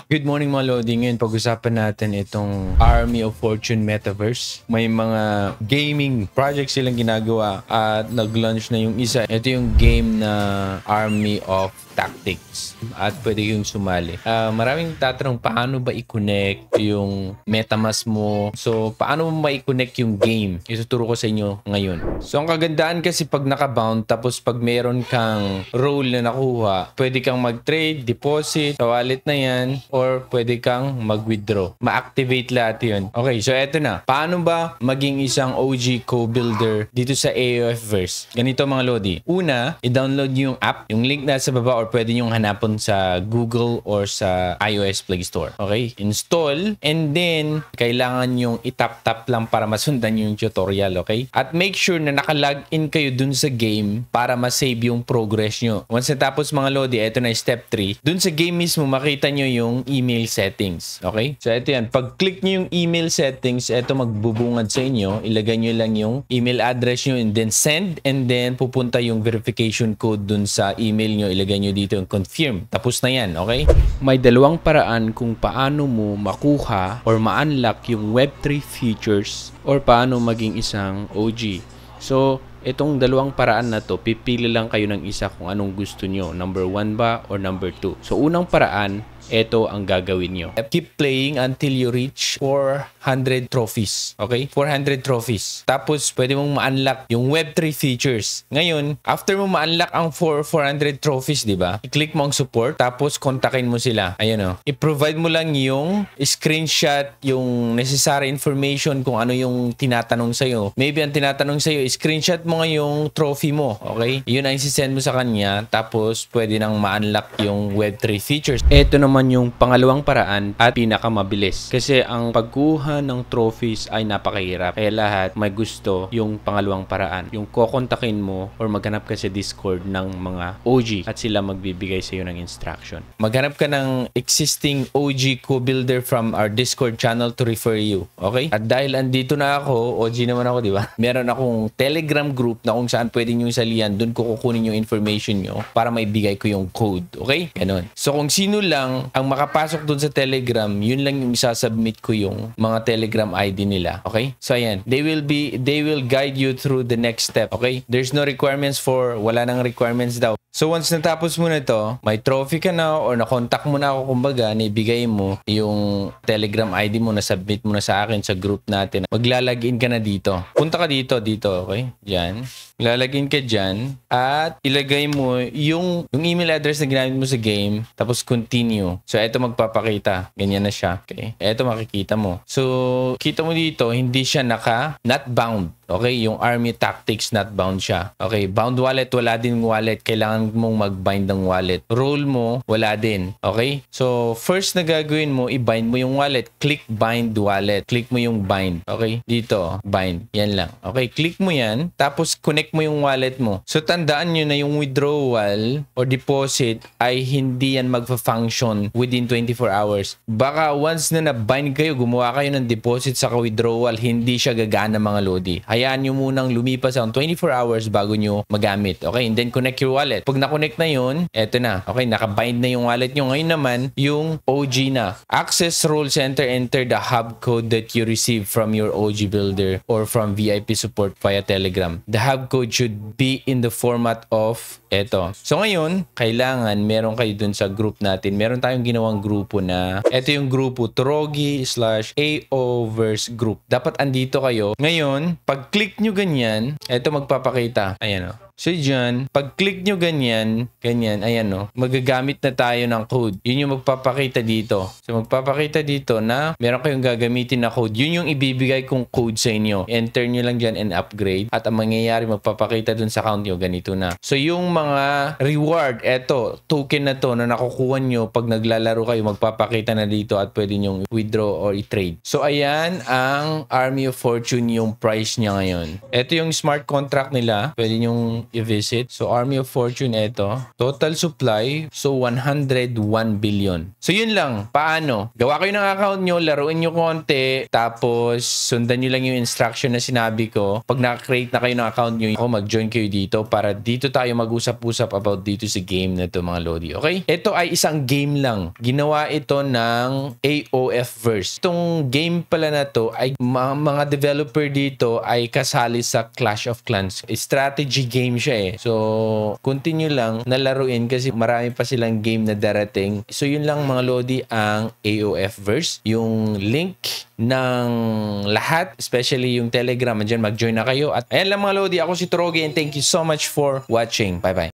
Good morning mga Lodi. Ngayon pag-usapan natin itong Army of Fortune Metaverse. May mga gaming projects silang ginagawa at nag-launch na yung isa. Ito yung game na Army of Tactics at pwede yung sumali. Maraming tatanong paano ba i-connect yung MetaMask mo. So paano mo ma-i-connect yung game? Ituturo ko sa inyo ngayon. So ang kagandaan kasi pag naka-bound tapos pag meron kang role na nakuha, pwede kang mag-trade, deposit, sa wallet na yan, or pwede kang mag-withdraw. Ma-activate lahat yun. Okay, so eto na. Paano ba maging isang OG co-builder dito sa AOFverse? Ganito mga Lodi. Una, i-download yung app. Yung link na sa baba or pwede nyong hanapon sa Google or sa iOS Play Store. Okay? Install and then kailangan yung itap-tap lang para masundan yung tutorial. Okay? At make sure na naka-login kayo dun sa game para ma-save yung progress nyo. Once natapos mga Lodi, eto na step 3. Dun sa game mismo, makita nyo yung email settings. Okay? So eto yan. Pag click nyo yung email settings, eto magbubungad sa inyo. Ilagay nyo lang yung email address nyo and then send and then pupunta yung verification code dun sa email nyo. Ilagay nyo dito yung confirm. Tapos na yan, okay? May dalawang paraan kung paano mo makuha or ma-unlock yung Web3 features or paano maging isang OG. So, itong dalawang paraan na to, pipili lang kayo ng isa kung anong gusto nyo. Number 1 ba or number 2? So, unang paraan, ito ang gagawin nyo. Keep playing until you reach 400 trophies. Okay? 400 trophies. Tapos, pwede mong ma-unlock yung Web3 features. Ngayon, after mo ma-unlock ang 400 trophies, di ba? I-click mo ang support, tapos kontakin mo sila. Ayan o. I-provide mo lang yung screenshot, yung necessary information kung ano yung tinatanong sa'yo. Maybe ang tinatanong sa'yo, screenshot mo nga yung trophy mo. Okay? Yun ang isi-send mo sa kanya, tapos pwede nang ma-unlock yung Web3 features. Ito naman yung pangalawang paraan at pinakamabilis. Kasi ang pagkuha ng trophies ay napakahirap. Kaya lahat may gusto yung pangalawang paraan. Yung kokontakin mo or maghanap ka sa Discord ng mga OG at sila magbibigay sa iyo ng instruction. Maghanap ka ng existing OG co-builder from our Discord channel to refer you. Okay? At dahil andito na ako, OG naman ako, di ba? Meron akong Telegram group na kung saan pwede nyo salihan. Doon ko kukunin yung information nyo para maibigay ko yung code. Okay? Ganon. So kung sino lang ang makapasok dun sa Telegram, yun lang yung isasubmit ko yung mga Telegram ID nila. Okay? So ayan, they will guide you through the next step. Okay? There's no requirements wala nang requirements daw. So once natapos mo na to, may trophy ka na or na-contact mo na ako, kumbaga, naibigay mo yung Telegram ID mo, na-submit mo na sa akin sa group natin. Maglalagin ka na dito. Punta ka dito, okay? Diyan. Lalagin ka dyan at ilagay mo yung email address na ginamit mo sa game, tapos continue. So eto magpapakita. Ganyan na siya. Okay? Eto makikita mo. So kita mo dito, hindi siya not bound. Okay, yung Army Tactics not bound siya. Okay, bound wallet, wala din wallet. Kailangan mong mag-bind ng wallet. Role mo, wala din. Okay? So, first na gagawin mo, i-bind mo yung wallet. Click bind wallet. Click mo yung bind. Okay? Dito, bind. Yan lang. Okay, click mo yan. Tapos, connect mo yung wallet mo. So, tandaan nyo na yung withdrawal or deposit ay hindi yan magfa-function within 24 hours. Baka once na na-bind kayo, gumawa kayo ng deposit sa withdrawal, hindi siya gagana mga Lodi. Hayaan nyo munang lumipas ang 24 hours bago nyo magamit. Okay? And then connect your wallet. Pag na-connect na yun, eto na. Okay? Nakabind na yung wallet nyo. Ngayon naman, yung OG na. Access Role Center, enter the hub code that you receive from your OG builder or from VIP support via Telegram. The hub code should be in the format of eto. So ngayon, kailangan meron kayo dun sa group natin. Meron tayong ginawang grupo na eto yung grupo Trogi/AOverse group. Dapat andito kayo. Ngayon, pag click nyo ganyan, eto magpapakita. Ayan o. So dyan, pag click nyo ganyan, ayan o, magagamit na tayo ng code. Yun yung magpapakita dito. So magpapakita dito na meron kayong gagamitin na code. Yun yung ibibigay kong code sa inyo. Enter nyo lang dyan and upgrade. At ang mangyayari, magpapakita dun sa account nyo, ganito na. So yung mga reward, eto, token na to na nakukuha nyo pag naglalaro kayo, magpapakita na dito at pwede nyo withdraw or i-trade. So ayan ang Army of Fortune, yung price niya ngayon. Ito yung smart contract nila. Pwede nyong nyong i-visit. So, Army of Fortune ito. Total supply, so 101 billion. So, yun lang. Paano? Gawa kayo ng account nyo, laruin nyo konti, tapos sundan nyo lang yung instruction na sinabi ko. Pag na-create na kayo ng account nyo, ako mag-join kayo dito para dito tayo mag-usap-usap about dito sa game na to mga Lodi. Okay? Ito ay isang game lang. Ginawa ito ng AOF Verse. Itong game pala na to ay mga developer dito ay kasali sa Clash of Clans. Strategy game siya eh. So, continue lang na laruin kasi marami pa silang game na darating. So, yun lang mga Lodi ang AOF Verse. Yung link ng lahat, especially yung Telegram, dyan mag-join na kayo. At ayan lang mga Lodi, ako si Troge and thank you so much for watching. Bye-bye.